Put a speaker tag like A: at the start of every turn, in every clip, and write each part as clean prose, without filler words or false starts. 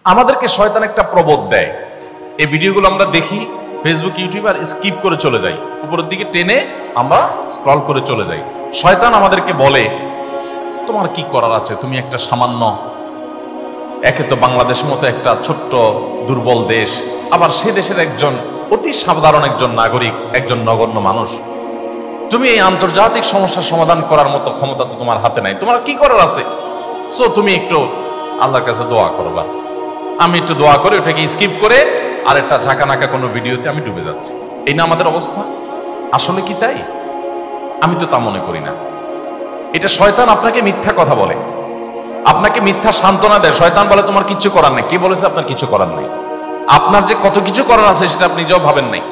A: আমাদেরকে শয়তান একটা প্রবোধ দেয়, এই ভিডিওগুলো আমরা দেখি ফেসবুক ইউটিউব আর স্কিপ করে চলে যাই, উপরের দিকে টেনে আমরা স্ক্রল করে চলে যাই। শয়তান আমাদেরকে বলে তোমার কি করার আছে, তুমি একটা সামান্য, একে তো বাংলাদেশ মতো একটা ছোট্ট দুর্বল দেশ, আবার সে দেশের একজন অতি সাধারণ একজন নাগরিক, একজন নগণ্য মানুষ, তুমি এই আন্তর্জাতিক সমস্যার সমাধান করার মতো ক্ষমতা তো তোমার হাতে নাই, তোমার কি করার আছে? সো তুমি একটু আল্লাহর কাছে দোয়া করো, বাস। আমি একটু দোয়া করে ওটাকে স্কিপ করে আর একটা ঝাঁকানাকা কোনো ভিডিওতে আমি ডুবে যাচ্ছি। এই না আমাদের অবস্থা? আসলে কি তাই? আমি তো তা মনে করি না। এটা শয়তান আপনাকে মিথ্যা কথা বলে, আপনাকে মিথ্যা সান্ত্বনা দেয়। শয়তান বলে তোমার কিচ্ছু করার নেই। কে বলেছে আপনার কিছু করার নেই? আপনার যে কত কিছু করার আছে সেটা আপনি নিজেও ভাবেন নাই।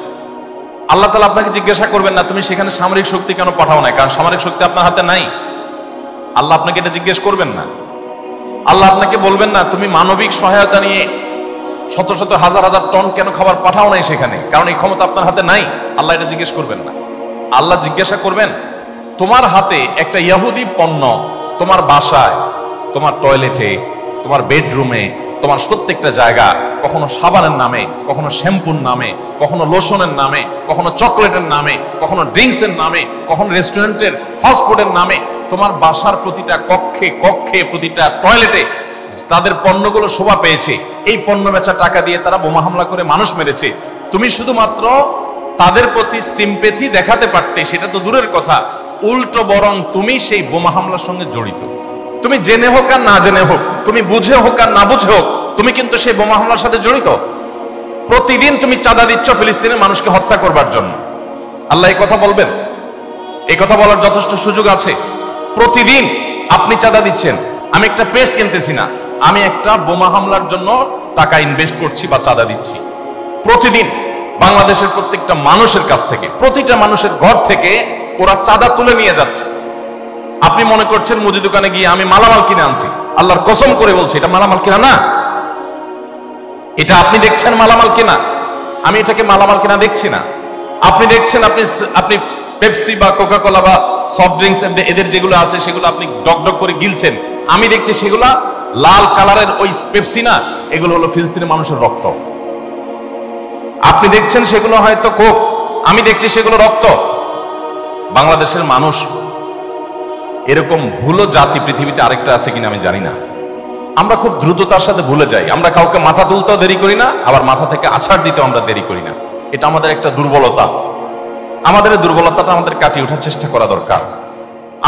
A: আল্লাহ তাআলা আপনাকে জিজ্ঞাসা করবেন না তুমি সেখানে সামরিক শক্তি কেন পাঠাও না, কারণ সামরিক শক্তি আপনার হাতে নাই। আল্লাহ আপনাকে এটা জিজ্ঞেস করবেন না। আল্লাহ আপনাকে বলবেন না তুমি মানবিক সহায়তা নিয়ে শত শত হাজার হাজার টন কেন খাবার পাঠাও নাই সেখানে, কারণ এই ক্ষমতা আপনার হাতে নাই। আল্লাহ এটা জিজ্ঞেস করবেন না। আল্লাহ জিজ্ঞাসা করবেন তোমার হাতে একটা ইহুদি পণ্য তোমার বাসায়, তোমার টয়লেটে, তোমার বেডরুমে, তোমার প্রত্যেকটা জায়গা, কখনো সাবানের নামে, কখনো শ্যাম্পুর নামে, কখনো লোশনের নামে, কখনো চকলেটের নামে, কখনো ড্রিঙ্কসের নামে, কখনো রেস্টুরেন্টের ফাস্টফুডের নামে, তোমার বাসার প্রতিটা কক্ষে কক্ষে প্রতিটা টয়লেটে তাদের পণ্যগুলো শোভা পেয়েছে। এই পণ্য বেচা টাকা দিয়ে তারা বোমা হামলা করে মানুষ মেরেছে। তুমি শুধুমাত্র তাদের প্রতি সিম্পেথি দেখাতে পারতে, সেটা তো দূরের কথা, উল্টো বরং তুমি সেই বোমা হামলার সঙ্গে জড়িত। তুমি জেনে হোক আর না জেনে হোক, তুমি বুঝে হোক আর না বুঝে হোক, তুমি কিন্তু সেই বোমা হামলার সাথে জড়িত। প্রতিদিন তুমি চাঁদা দিচ্ছ ফিলিস্তিনের মানুষকে হত্যা করবার জন্য। আল্লাহ এই কথা বলবেন? এই কথা বলার যথেষ্ট সুযোগ আছে? প্রতিদিন আপনি চাঁদা দিচ্ছেন। আমি একটা পেস্ট কিনতেছি না, আমি একটা বোমা হামলার জন্য টাকা ইনভেস্ট করছি বা চাঁদা দিচ্ছি। প্রতিদিন বাংলাদেশের প্রত্যেকটা মানুষের কাছ থেকে, প্রতিটা মানুষের ঘর থেকে ওরা চাঁদা তুলে নিয়ে যাচ্ছে। আপনি মনে করছেন মুদি দোকানে গিয়ে আমি মালামাল কিনে আনছি। আল্লাহর কসম করে বলছি এটা মালামাল কিনা না। এটা আপনি দেখছেন মালামাল কিনা, আমি এটাকে মালামাল কিনা দেখছি না। আপনি দেখছেন আপনি পেপসি বা কোকা কোলা বা সফট ড্রিঙ্কস এদের যেগুলো আছে সেগুলো আপনি ডকডক করে গিলছেন। আমি দেখছি সেগুলা লাল কালারের ওই পেপসি না, এগুলো হলো ফিলিস্তিনের মানুষের রক্ত। আপনি দেখছেন সেগুলো হয়তো কোক, আমি দেখছি সেগুলো রক্ত। বাংলাদেশের মানুষ এরকম ভুলো জাতি পৃথিবীতে আরেকটা আছে কিনা আমি জানি না। আমরা খুব দ্রুততার সাথে ভুলে যাই। আমরা কাউকে মাথা তুলতেও দেরি করি না, আবার মাথা থেকে আছাড় দিতেও আমরা দেরি করি না। এটা আমাদের একটা দুর্বলতা। আমাদের এই দুর্বলতাটা আমাদের কাটিয়ে ওঠার চেষ্টা করা দরকার।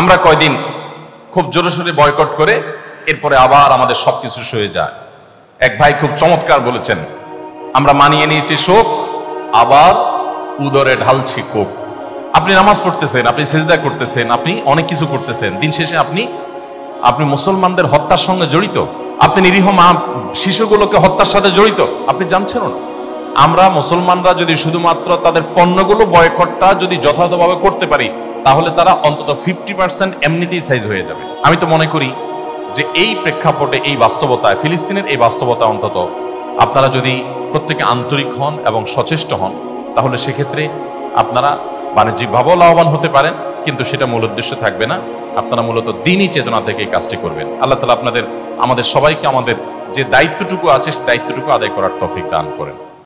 A: আমরা কয়দিন খুব জোরে সোরে বয়কট করে এরপরে আবার আমাদের সবকিছু সয়ে যায়। এক ভাই খুব চমৎকার বলেছেন, আমরা মানিয়ে নিয়েছি শোক, আবার উদরে ঢালছি কোক। আপনি নামাজ পড়তেছেন, আপনি সিজদা করতেছেন, আপনি অনেক কিছু করতেছেন, দিন শেষে আপনি মুসলমানদের হত্যার সঙ্গে জড়িত। আপনি নিরীহ মা শিশুগুলোকে হত্যার সাথে জড়িত, আপনি জানছেন না। আমরা মুসলমানরা যদি শুধুমাত্র তাদের পণ্যগুলো বয়কটটা যদি যথাযথভাবে করতে পারি, তাহলে তারা অন্তত 50% এমনিতেই সাইজ হয়ে যাবে। আমি তো মনে করি যে এই প্রেক্ষাপটে, এই বাস্তবতায়, ফিলিস্তিনের এই বাস্তবতা অন্তত আপনারা যদি প্রত্যেকে আন্তরিক হন এবং সচেষ্ট হন, তাহলে সেক্ষেত্রে আপনারা বাণিজ্যিকভাবেও লাভবান হতে পারেন, কিন্তু সেটা মূল উদ্দেশ্য থাকবে না। আপনারা মূলত দ্বীনি চেতনা থেকে এই কাজটি করবেন। আল্লাহ তাআলা আমাদের সবাইকে আমাদের যে দায়িত্বটুকু আছে সেই দায়িত্বটুকু আদায় করার তৌফিক দান করেন।